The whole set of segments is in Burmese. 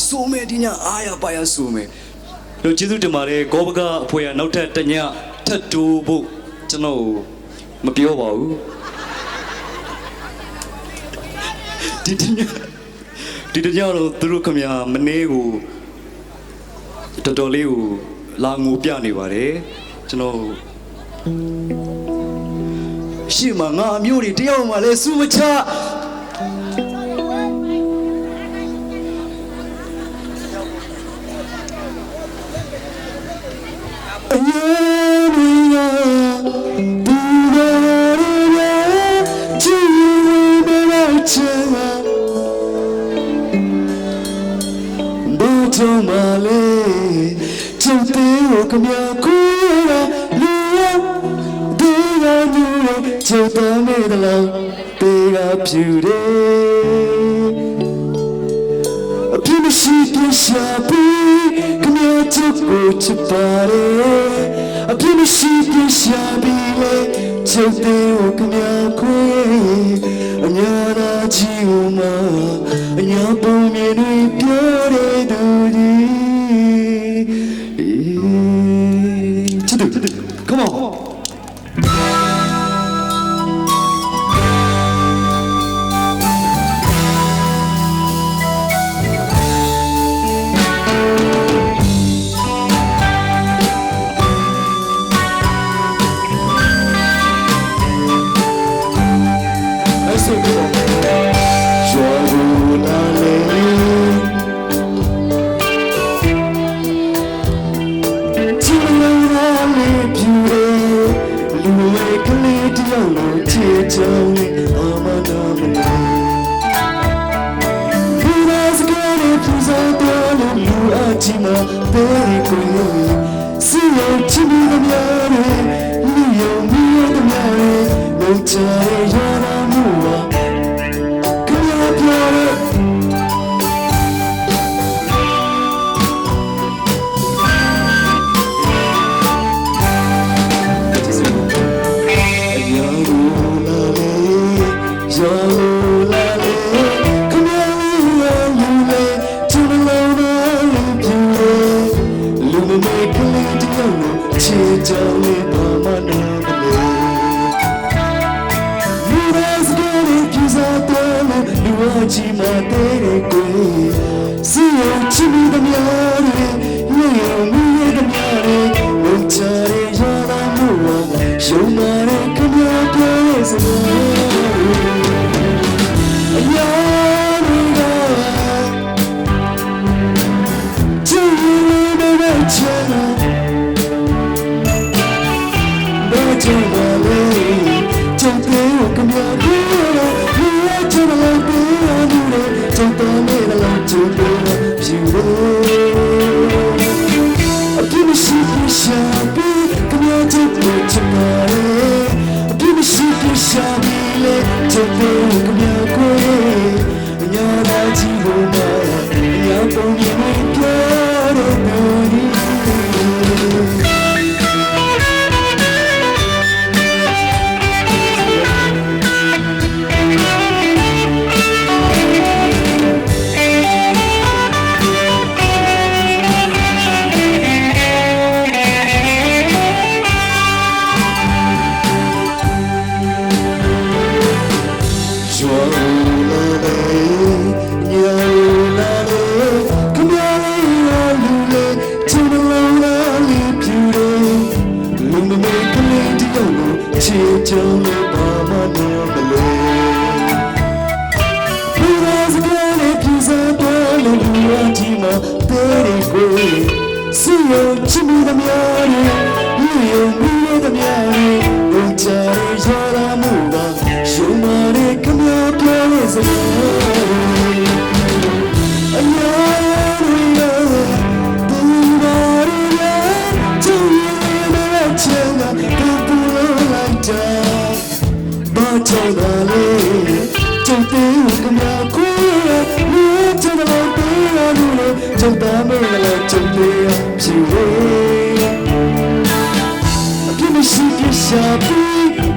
ဆိုမဲဒီညအားရပါရဆိုမဲတို့ကျေးဇူးတင်ပါတယ်ကောပကအဖွဲရနောက်ထပ်တညထပ်တိုးဖို့ကျွန်တော်မပြောပါဘူးဒီတညတော့သူတို့ခမမနေ့ကိုတော်တော်လေးကိုလာငိုပြနေပါတယ်ကျွန်တော်ရှေ့မှာငါအမျိုးတွေတယောက်မှလည်းစူမချCome on.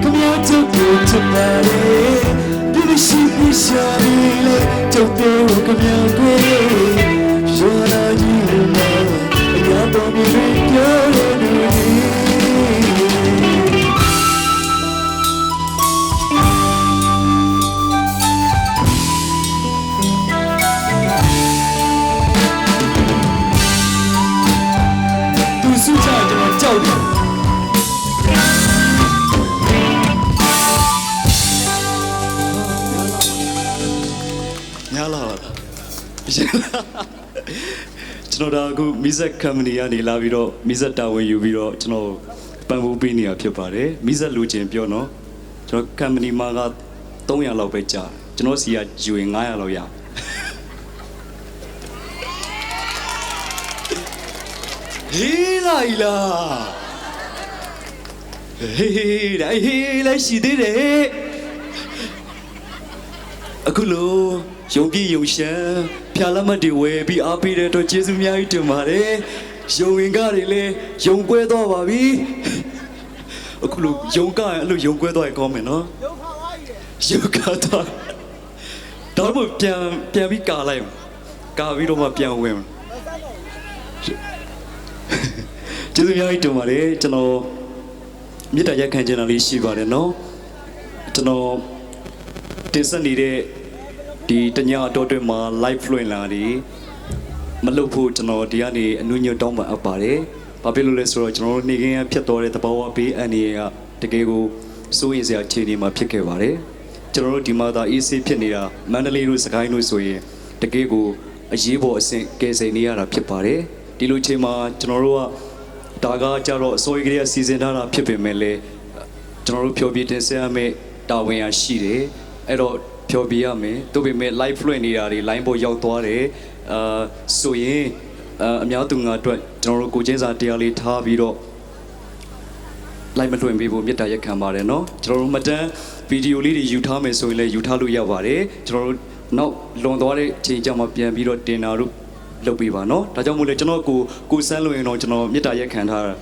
Come 要走过这把的，你的心里想你嘞，就对我个秒归。说那一路嘛，要到你的脚的路里。读书家就要教育。ညာလာကျွန်တော်ဒါအခုမီဇက် company ကနေလာပြီးတော့မီဇက်တာဝန်ယူပြီးတော့ကျွန်တော်ပံ့ပိုးပေးနေတာဖြစ်ပါတယ်မီဇက်လူချင်းပြောနော်ကျွန်တော် company မှာက300လောက်ပဲကြာကျွန်တော်စီကယူရင်900လောက်ရဟေးလာဟေးလိုက်ရှိသေးတယ်အခုလို့ယုံကြည်ယုံရှမ်းဖြာလက်မတ်တွေဝယ်ပြီးအားပေးတဲ့အတွက်ကျေးဇူးအများကြီးတင်ပါတယ်ယုံဝင်ကားတွေလည်းယုံကွဲသွားပါပြီအခုလို့ယုံကားအဲ့လိုယုံကွဲသွားရင်ကောင်းမယ်နော်ယုံကားသွားတော့ပြန်ပြီးကာလိုက်ကာပြီးတော့မှပြန်ဝင်ကျေးဇူးအများကြီးတင်ပါတယ်ကျွန်တော်မြေတားရက်ခံချင်တာလေးရှိပါတယ်နော်ကျွန်တော်တင်ဆက်နေတဲ့ဒီတညတော့တွင်မှာ live လွှင့်လာတယ်မလုပ်ဖို့ကျွန်တော်ဒီကနေအနုညွတ်တောင်းပန်အပ်ပါတယ်။ဘာဖြစ်လို့လဲဆိုတော့ကျွန်တော်တို့နေကင်းရဖြစ်တော်တဲ့သဘောဝဘေးအန္တရာယ်ကတကယ်ကိုစိုးရိမ်စရာအခြေအနေမှာဖြစ်ခဲ့ပါတယ်။ကျွန်တော်တို့ဒီမှာသာအေးဆေးဖြစ်နေတာမန္တလေးတို့စကိုင်းတို့ဆိုရင်တကယ်ကိုအရေးပေါ်အဆင့်ကယ်ဆယ်နေရတာဖြစ်ပါတယ်။ဒီလိုအချိန်မှာကျွန်တော်တို့ကဒါကကြတော့အစိုးရကလေးစီစဉ်ထားတာဖြစ်ပေမဲ့လည်းကျွန်တော်တို့ဖြောပြတင်ဆက်ရမယ့်တာဝန်ရရှိတယ်။အဲ့တော့ဖြောပြရမယ်။တို့ပေမဲ့ live လွှင့်နေတာတွေ line ပေါ်ရောက်သွားတယ်။ဆိုရင်အများသူငါအတွက်ကျွန်တော်တို့ကိုချင်းစာတရားလေးထားပြီးတော့ live မလွှင့်ပေးဖို့မေတ္တာရက်ခံပါတယ်နော်။ကျွန်တော်တို့မတန်းဗီဒီယိုလေးတွေယူထားမယ်ဆိုရင်လည်းယူထားလို့ရပါတယ်။ကျွန်တော်တို့နောက်လွန်သွားတဲ့အချိန်ကြောင့်မှပြန်ပြီးတော့တင်တာတို့လုပ်ပေးပါနော်။ဒါကြောင့်မို့လဲကျွန်တော်ကိုစမ်းလို့ရင်တော့ကျွန်တော်မေတ္တာရက်ခံထားတာ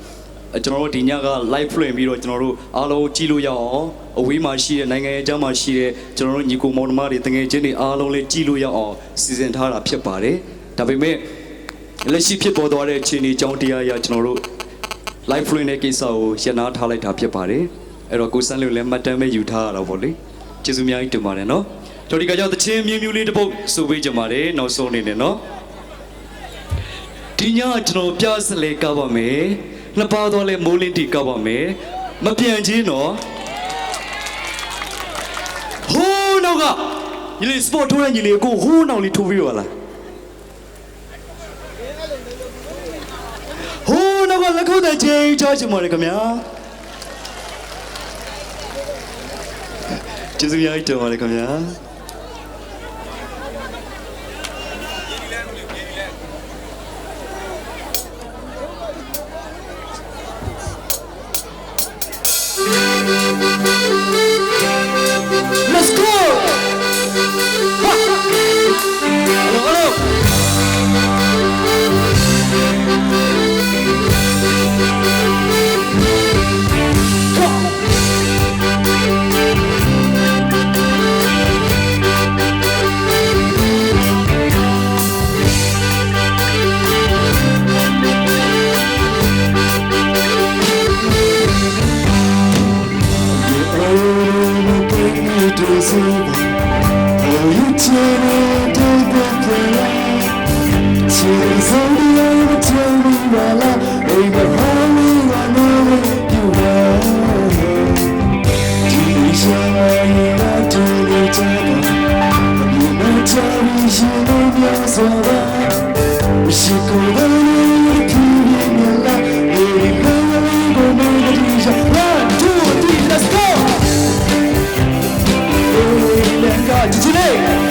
ကျွန်တော်တို့ဒီညက live လွှင့်ပြီးတော့ကျွန်တော်တို့အားလုံးကြည့်လို့ရအောင်အဝေးမှာရှိတဲ့နိုင်ငံရဲ့အကြောင်းမှာရှိတဲ့ကျွန်တော်တို့ညီကိုမောင်နှမတွေတငယ်ချင်းတွေအားလုံးလေးကြည့်လို့ရအောင်စီစဉ်ထားတာဖြစ်ပါတယ်ဒါပေမဲ့လက်ရှိဖြစ်ပေါ်သွားတဲ့အခြေအနေအကြောင်းတရားအရကျွန်တော်တို့ live လွှင့်တဲ့ကိစ္စကိုရနာထားလိုက်တာဖြစ်ပါတယ်အဲ့တော့ကိုစန်းလေးလည်းမှတ်တမ်းပဲယူထားရတော့ဗောလေကျေးဇူးများကြီးတင်ပါတယ်နော်တို့ဒီကကြောင့်တချင်းမြင်းမြူးလေးတစ်ပုတ်ဆိုပေးကြပါတယ်နောက်ဆုံးနေနဲ့နော်ဒီညကျွန်တော်ပြစလေကောက်ပါမယ်နှစ်ပါးတော့လဲမိုးလင်းတီကောက်ပါမယ်မပြန်ချင်းတော့ဟိုးနောက်ကညီလေးစပေါ်ထိုးတဲ့ညီလေးကိုဟိုးနောက်လေးထိုးပြီးပါလားဟိုးနောက်ကလက်ခုပ်တဲ့ချင်းချားချင်ပါလေခင်ဗျာကျေးဇူးများတင်ပါတယ်ခင်ဗျာLet's go! Hello, hello! Let's go! Today!